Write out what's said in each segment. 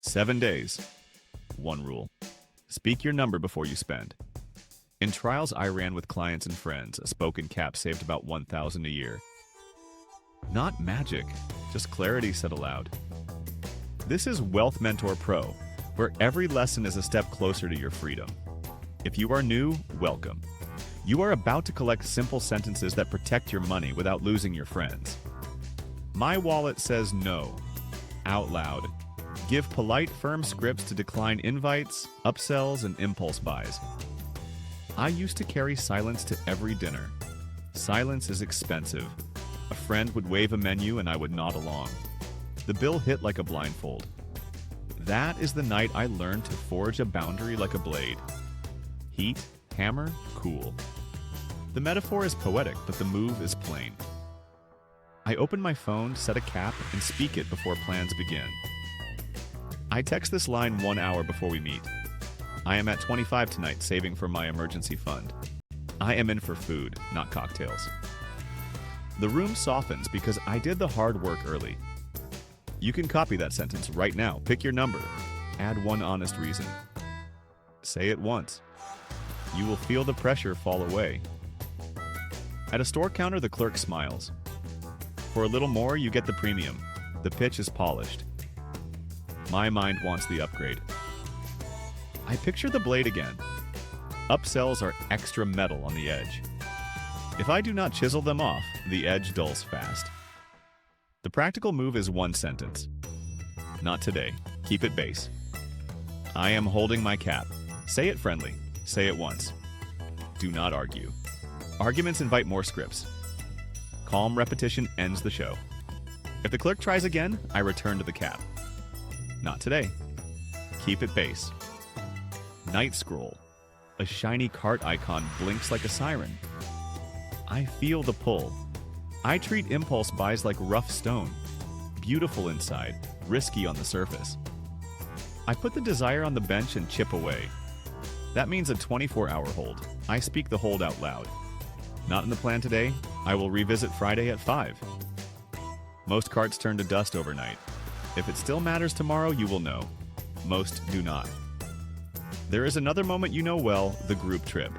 7 days. One rule. Speak your number before you spend. In trials I ran with clients and friends, a spoken cap saved about $1,000 a year. Not magic, just clarity said aloud. This is Wealth Mentor Pro, where every lesson is a step closer to your freedom. If you are new, welcome. You are about to collect simple sentences that protect your money without losing your friends. My wallet says no, out loud. Give polite, firm scripts to decline invites, upsells, and impulse buys. I used to carry silence to every dinner. Silence is expensive. A friend would wave a menu and I would nod along. The bill hit like a blindfold. That is the night I learned to forge a boundary like a blade. Heat, hammer, cool. The metaphor is poetic, but the move is plain. I open my phone, set a cap, and speak it before plans begin. I text this line 1 hour before we meet. I am at 25 tonight, saving for my emergency fund. I am in for food, not cocktails. The room softens because I did the hard work early. You can copy that sentence right now. Pick your number. Add one honest reason. Say it once. You will feel the pressure fall away. At a store counter, the clerk smiles. For a little more, you get the premium. The pitch is polished. My mind wants the upgrade. I picture the blade again. Upsells are extra metal on the edge. If I do not chisel them off, the edge dulls fast. The practical move is one sentence. Not today. Keep it base. I am holding my cap. Say it friendly. Say it once. Do not argue. Arguments invite more scripts. Calm repetition ends the show. If the clerk tries again, I return to the cap. Not today. Keep it base. Night scroll. A shiny cart icon blinks like a siren. I feel the pull. I treat impulse buys like rough stone. Beautiful inside, risky on the surface. I put the desire on the bench and chip away. That means a 24-hour hold. I speak the hold out loud. Not in the plan today. I will revisit Friday at 5. Most carts turn to dust overnight. If it still matters tomorrow, you will know. Most do not. There is another moment you know well, the group trip.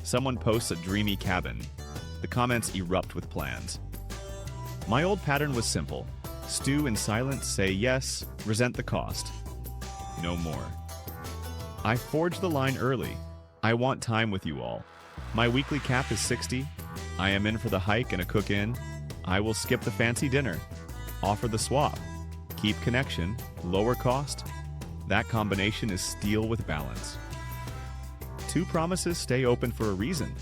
Someone posts a dreamy cabin. The comments erupt with plans. My old pattern was simple. Stew in silence, say yes, resent the cost. No more. I forged the line early. I want time with you all. My weekly cap is 60. I am in for the hike and a cook-in. I will skip the fancy dinner. Offer the swap. Keep connection, lower cost. That combination is steel with balance. 2 promises stay open for a reason.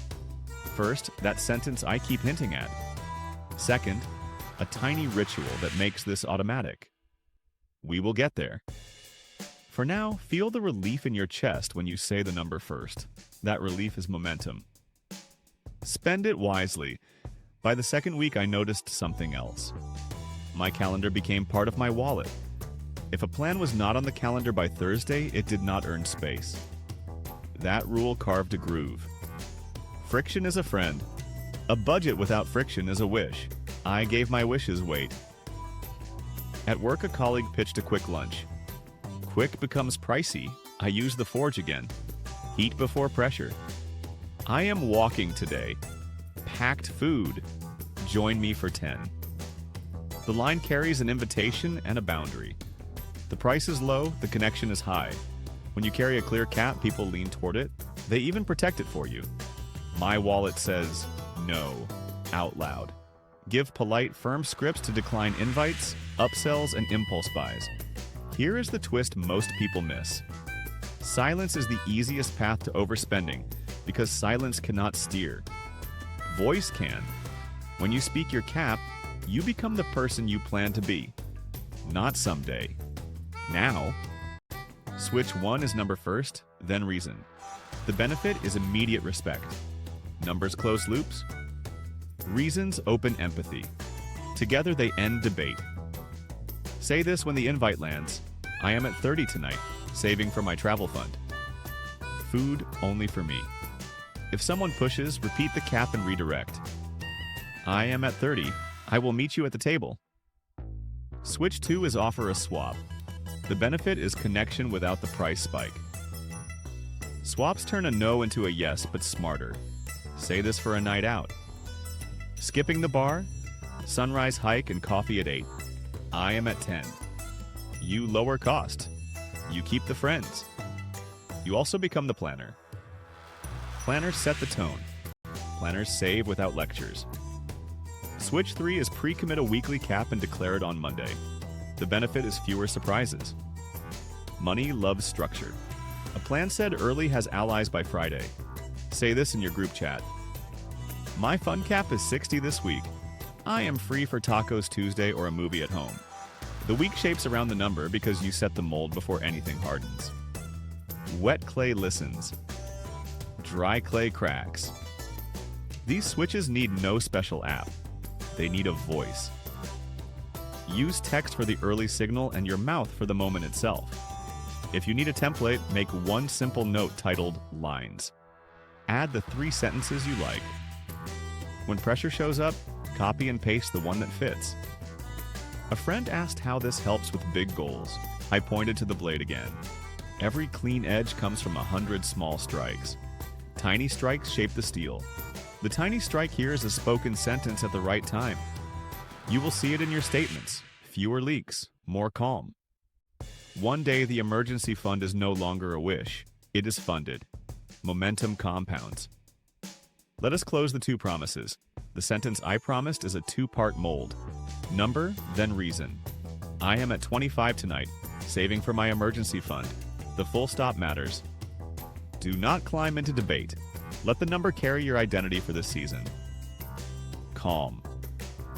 First, that sentence I keep hinting at. Second, a tiny ritual that makes this automatic. We will get there. For now, feel the relief in your chest when you say the number first. That relief is momentum. Spend it wisely. By the second week, I noticed something else. My calendar became part of my wallet. If a plan was not on the calendar by Thursday, it did not earn space. That rule carved a groove. Friction is a friend. A budget without friction is a wish. I gave my wishes weight. At work, a colleague pitched a quick lunch. Quick becomes pricey. I use the forge again. Heat before pressure. I am walking today. Packed food. Join me for 10. The line carries an invitation and a boundary. The price is low, the connection is high. When you carry a clear cap, people lean toward it. They even protect it for you. My wallet says no, out loud. Give polite, firm scripts to decline invites, upsells, and impulse buys. Here is the twist most people miss. Silence is the easiest path to overspending because silence cannot steer. Voice can. When you speak your cap, you become the person you plan to be. Not someday. Now. Switch 1 is number first, then reason. The benefit is immediate respect. Numbers close loops. Reasons open empathy. Together they end debate. Say this when the invite lands. I am at 30 tonight, saving for my travel fund. Food only for me. If someone pushes, repeat the cap and redirect. I am at 30. I will meet you at the table. Switch 2 is offer a swap. The benefit is connection without the price spike. Swaps turn a no into a yes, but smarter. Say this for a night out. Skipping the bar? Sunrise hike and coffee at 8. I am at 10. You lower cost. You keep the friends. You also become the planner. Planners set the tone. Planners save without lectures. Switch 3 is pre-commit a weekly cap and declare it on Monday. The benefit is fewer surprises. Money loves structure. A plan said early has allies by Friday. Say this in your group chat. My fun cap is 60 this week. I am free for tacos Tuesday or a movie at home. The week shapes around the number because you set the mold before anything hardens. Wet clay listens. Dry clay cracks. These switches need no special app. They need a voice. Use text for the early signal and your mouth for the moment itself. If you need a template, make one simple note titled Lines. Add the 3 sentences you like. When pressure shows up, copy and paste the one that fits. A friend asked how this helps with big goals. I pointed to the blade again. Every clean edge comes from 100 small strikes. Tiny strikes shape the steel. The tiny strike here is a spoken sentence at the right time. You will see it in your statements. Fewer leaks, more calm. One day the emergency fund is no longer a wish. It is funded. Momentum compounds. Let us close the 2 promises. The sentence I promised is a 2-part mold. Number, then reason. I am at 25 tonight, saving for my emergency fund. The full stop matters. Do not climb into debate. Let the number carry your identity for this season. Calm.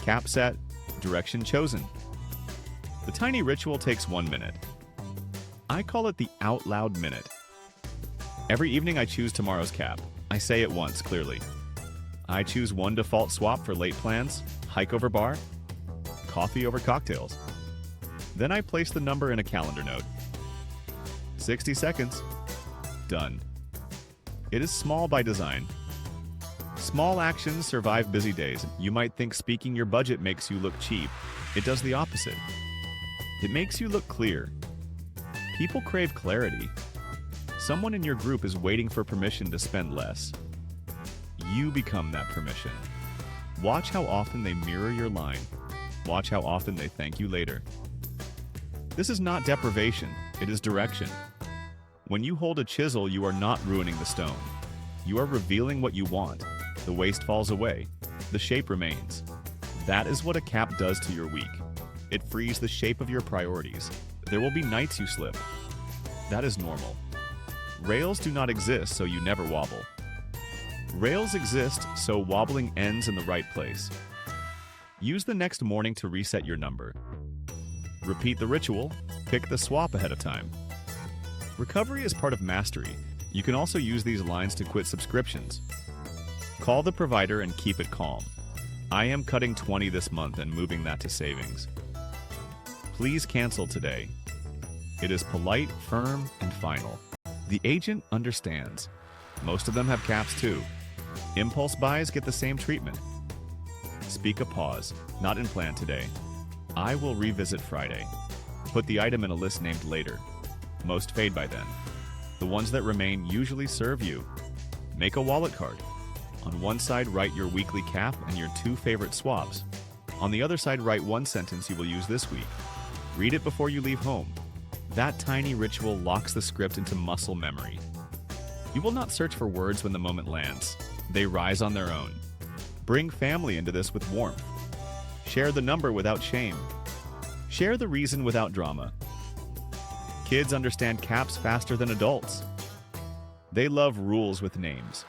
Cap set, direction chosen. The tiny ritual takes 1 minute. I call it the out loud minute. Every evening I choose tomorrow's cap. I say it once, clearly. I choose one default swap for late plans, hike over bar, coffee over cocktails. Then I place the number in a calendar note. 60 seconds. Done. It is small by design. Small actions survive busy days. You might think speaking your budget makes you look cheap. It does the opposite. It makes you look clear. People crave clarity. Someone in your group is waiting for permission to spend less. You become that permission. Watch how often they mirror your line. Watch how often they thank you later. This is not deprivation, it is direction. When you hold a chisel, you are not ruining the stone. You are revealing what you want. The waste falls away. The shape remains. That is what a cap does to your week. It frees the shape of your priorities. There will be nights you slip. That is normal. Rails do not exist so you never wobble. Rails exist so wobbling ends in the right place. Use the next morning to reset your number. Repeat the ritual. Pick the swap ahead of time. Recovery is part of mastery. You can also use these lines to quit subscriptions. Call the provider and keep it calm. I am cutting 20 this month and moving that to savings. Please cancel today. It is polite, firm, and final. The agent understands. Most of them have caps too. Impulse buys get the same treatment. Speak a pause, not in plan today. I will revisit Friday. Put the item in a list named later. Most fade by then. The ones that remain usually serve you. Make a wallet card. On one side, write your weekly cap and your 2 favorite swaps. On the other side, write one sentence you will use this week. Read it before you leave home. That tiny ritual locks the script into muscle memory. You will not search for words when the moment lands. They rise on their own. Bring family into this with warmth. Share the number without shame. Share the reason without drama. Kids understand caps faster than adults. They love rules with names.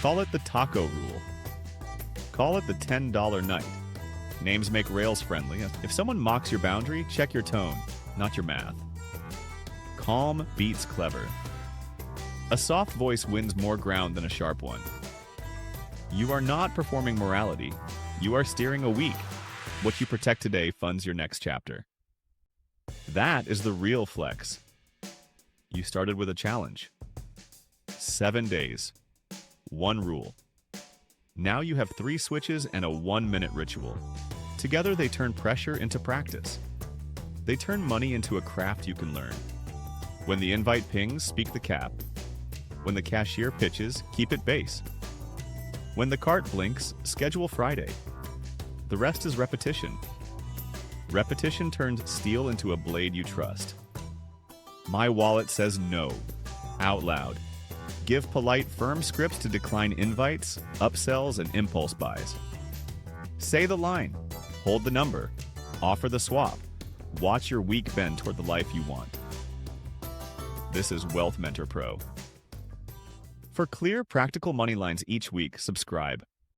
Call it the taco rule. Call it the $10 night. Names make Rails friendly. If someone mocks your boundary, check your tone, not your math. Calm beats clever. A soft voice wins more ground than a sharp one. You are not performing morality. You are steering a week. What you protect today funds your next chapter. That is the real flex. You started with a challenge. 7 days. 1 rule. Now you have 3 switches and a 1-minute ritual. Together they turn pressure into practice. They turn money into a craft you can learn. When the invite pings, speak the cap. When the cashier pitches, keep it base. When the cart blinks, schedule Friday. The rest is repetition. Repetition turns steel into a blade you trust. My wallet says no, out loud. Give polite, firm scripts to decline invites, upsells, and impulse buys. Say the line, hold the number, offer the swap. Watch your week bend toward the life you want. This is Wealth Mentor Pro. For clear, practical money lines each week, subscribe.